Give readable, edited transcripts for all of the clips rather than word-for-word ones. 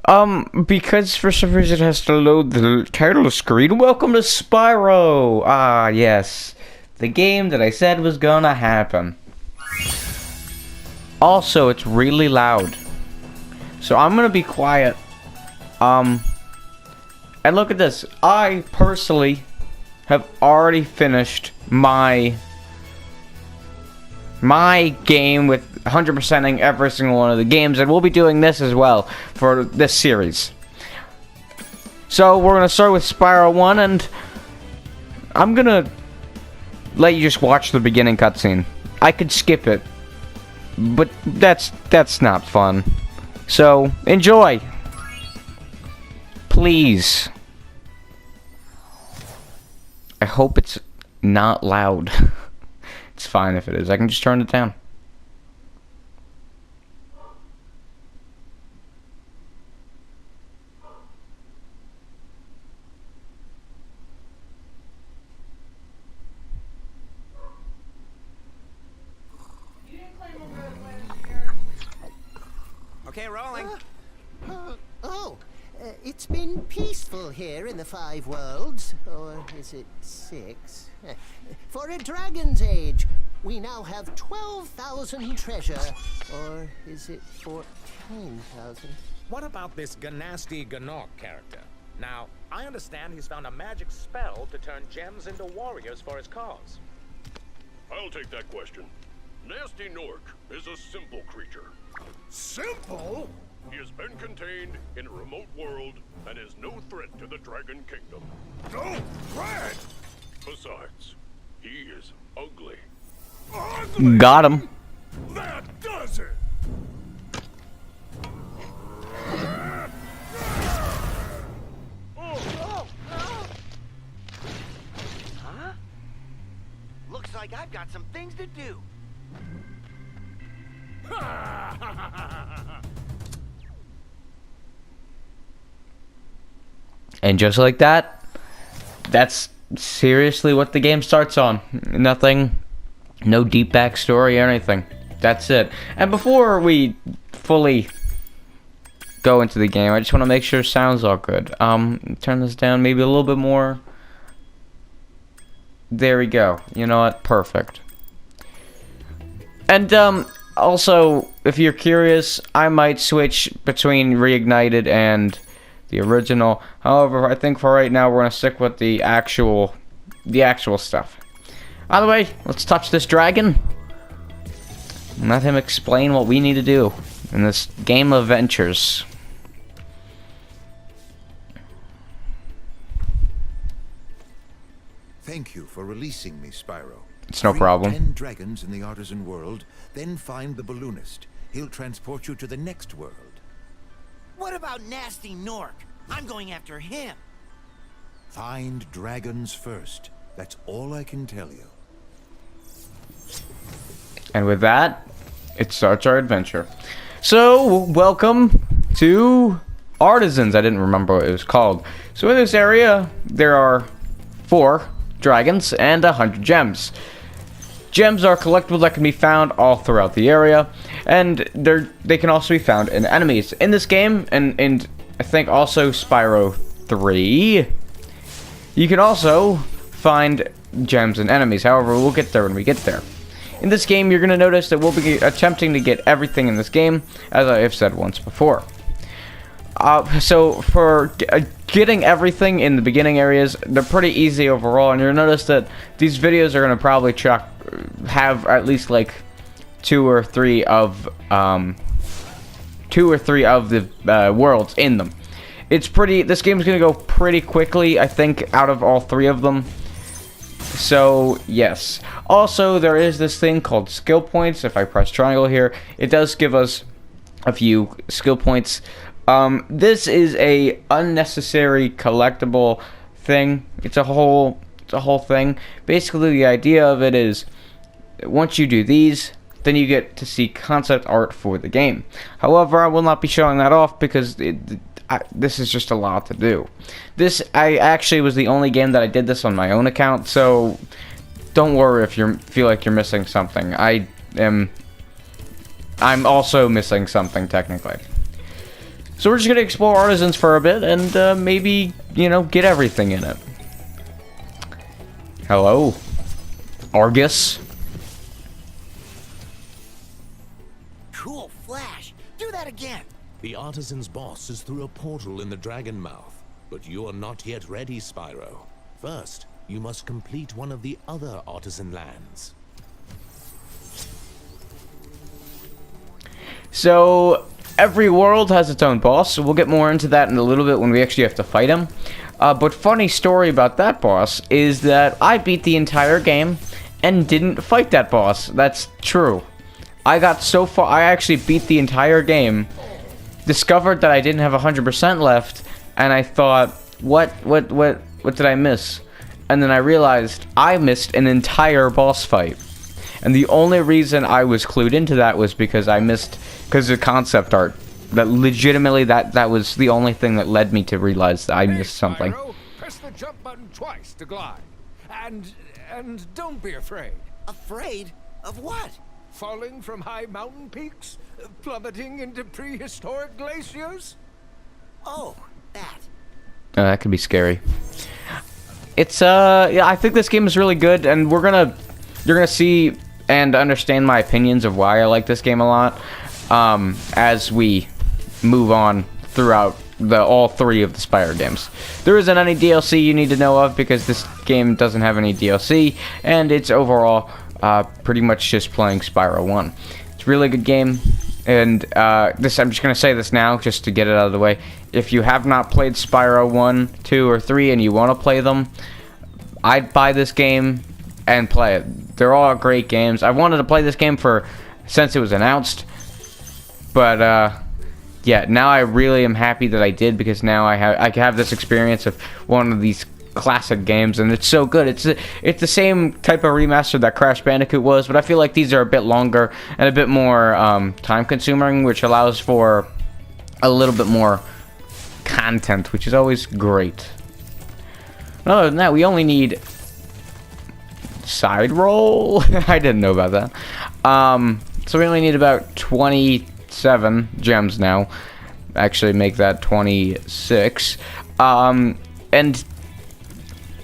Because for some reason it has to load the title screen. Welcome to Spyro! Ah, yes. The game that I said was gonna happen. Also, it's really loud. So I'm gonna be quiet. And look at this. I personally have already finished my game with 100%ing every single one of the games, and we'll be doing this as well for this series. So we're gonna start with Spyro 1, and I'm gonna let you just watch the beginning cutscene. I could skip it, but that's not fun. So enjoy, please. I hope it's not loud. It's fine if it is. I can just turn it down. Okay, rolling. It's been peaceful here in the 5 worlds, or is it 6? For a dragon's age, we now have 12,000 treasure, or is it 14,000? What about this Ganasty Ganok character? Now, I understand he's found a magic spell to turn gems into warriors for his cause. I'll take that question. Nasty Nork is a simple creature. Simple? He has been contained in a remote world and is no threat to the Dragon Kingdom. No threat? Besides, he is ugly. Ugly? Got him. That does it! Huh? Looks like I've got some things to do. And just like that, that's seriously what the game starts on. Nothing, no deep backstory or anything. That's it. And before we fully go into the game, I just want to make sure sound's all good. Turn this down maybe a little bit more. There we go. You know what? Perfect. And also, if you're curious, I might switch between Reignited and the original. However, I think for right now we're gonna stick with the actual stuff. Either way, let's touch this dragon and let him explain what we need to do in this game of adventures. Thank you for releasing me, Spyro. It's no Free problem. 10 dragons in the Artisan world, then find the balloonist. He'll transport you to the next world. What about Nasty Nork? I'm going after him. Find dragons first. That's all I can tell you. And with that, it starts our adventure. So, welcome to Artisans. I didn't remember what it was called. So in this area, there are 4 dragons and 100 gems. Gems are collectibles that can be found all throughout the area, and they can also be found in enemies. In this game, and I think also Spyro 3, you can also find gems in enemies. However, we'll get there when we get there. In this game, you're going to notice that we'll be attempting to get everything in this game, as I have said once before. So for getting everything in the beginning areas, they're pretty easy overall, and you'll notice that these videos are going to probably have at least like 2 or 3 of the worlds in them. This game is going to go pretty quickly, I think, out of all 3 of them. So yes. Also, there is this thing called skill points. If I press triangle here, it does give us a few skill points. This is a unnecessary collectible thing. It's a whole thing. Basically, the idea of it is, once you do these, then you get to see concept art for the game. However, I will not be showing that off because this is just a lot to do. I actually was the only game that I did this on my own account, so don't worry if you feel like you're missing something. I'm also missing something technically. So we're just gonna explore Artisans for a bit and maybe, you know, get everything in it. Hello, Argus. Cool flash. Do that again. The Artisan's boss is through a portal in the Dragon Mouth, but you are not yet ready, Spyro. First, you must complete one of the other Artisan lands. So every world has its own boss, so we'll get more into that in a little bit when we actually have to fight him. But funny story about that boss is that I beat the entire game and didn't fight that boss. That's true. I got so far, I actually beat the entire game, discovered that I didn't have 100% left, and I thought, what did I miss? And then I realized I missed an entire boss fight. And the only reason I was clued into that was because I missed, because of concept art. That legitimately, that was the only thing that led me to realize that I missed something. Spyro, press the jump button twice to glide. And don't be afraid. Afraid of what? Falling from high mountain peaks? Plummeting into prehistoric glaciers? Oh, that. That could be scary. It's yeah, I think this game is really good, and you're gonna see and understand my opinions of why I like this game a lot as we move on throughout all three of the Spyro games. There isn't any DLC you need to know of because this game doesn't have any DLC, and it's overall pretty much just playing Spyro 1. It's a really good game, and I'm just gonna say this now just to get it out of the way. If you have not played Spyro 1, 2, or 3 and you want to play them, I'd buy this game and play it. They're all great games. I wanted to play this game since it was announced, but yeah, now I really am happy that I did, because now I have this experience of one of these classic games, and it's so good. It's the same type of remaster that Crash Bandicoot was, but I feel like these are a bit longer and a bit more time consuming, which allows for a little bit more content, which is always great. Other than that, we only need side roll. I didn't know about that. So we only need about 27 gems now. Actually, make that 26. And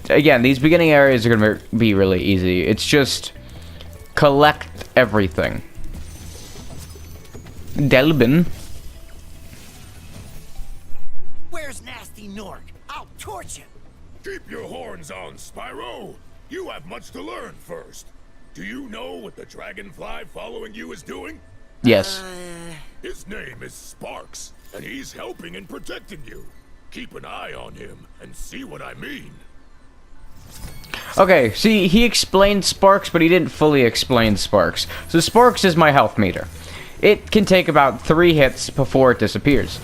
again, these beginning areas are going to be really easy. It's just collect everything. Delbin. Where's Nasty Nork? I'll torch him. Keep your horns on, Spyro. You have much to learn first. Do you know what the dragonfly following you is doing? Yes. His name is Sparks, and he's helping and protecting you. Keep an eye on him and see what I mean. Okay, see, he explained Sparks, but he didn't fully explain Sparks. So Sparks is my health meter. It can take about 3 hits before it disappears.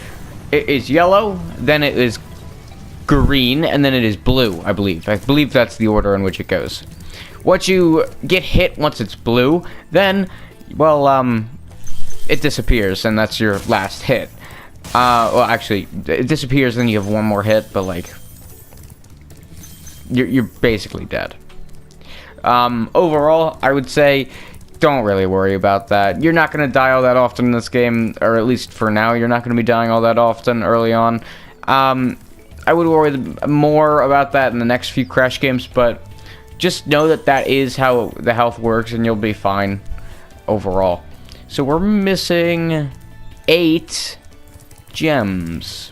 It is yellow, then it is green, and then it is blue, I believe. I believe that's the order in which it goes. Once you get hit once it's blue, then, well, it disappears, and that's your last hit. Well, actually, it disappears, then you have one more hit, but, like, you're basically dead. Overall, I would say, don't really worry about that. You're not going to die all that often in this game, or at least for now, you're not going to be dying all that often early on. I would worry more about that in the next few Crash games, but just know that that is how the health works, and you'll be fine overall. So we're missing 8 gems,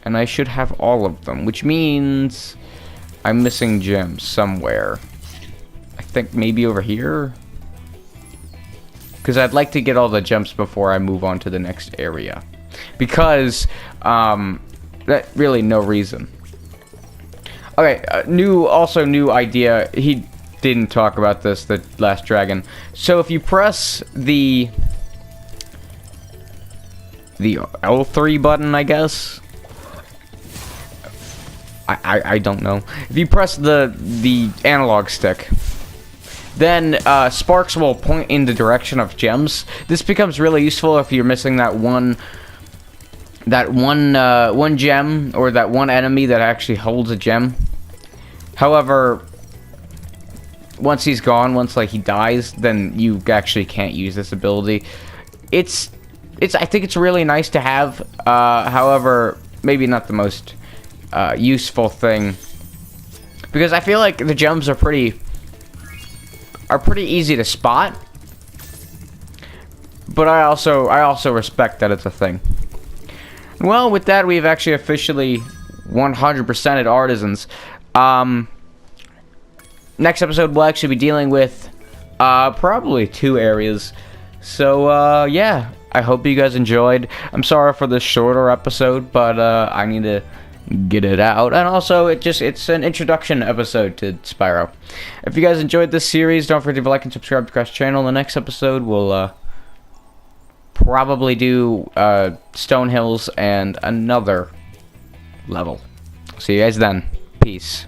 and I should have all of them, which means I'm missing gems somewhere. I think maybe over here, because I'd like to get all the gems before I move on to the next area, because that really no reason. Okay, new idea. He didn't talk about this, the last dragon. So if you press the L3 button, I guess. I don't know. If you press the analog stick, then sparks will point in the direction of gems. This becomes really useful if you're missing that one gem, or that one enemy that actually holds a gem. However, once he's gone, once like he dies, then you actually can't use this ability. It's I think it's really nice to have. However, maybe not the most useful thing, because I feel like the gems are pretty easy to spot. But I also respect that it's a thing. Well, with that, we've actually officially 100%ed Artisans. Next episode, we'll actually be dealing with probably 2 areas. So, yeah, I hope you guys enjoyed. I'm sorry for this shorter episode, but I need to get it out. And also, it's an introduction episode to Spyro. If you guys enjoyed this series, don't forget to like and subscribe to the channel. The next episode, we'll probably do Stone Hills and another level. See you guys then. Peace.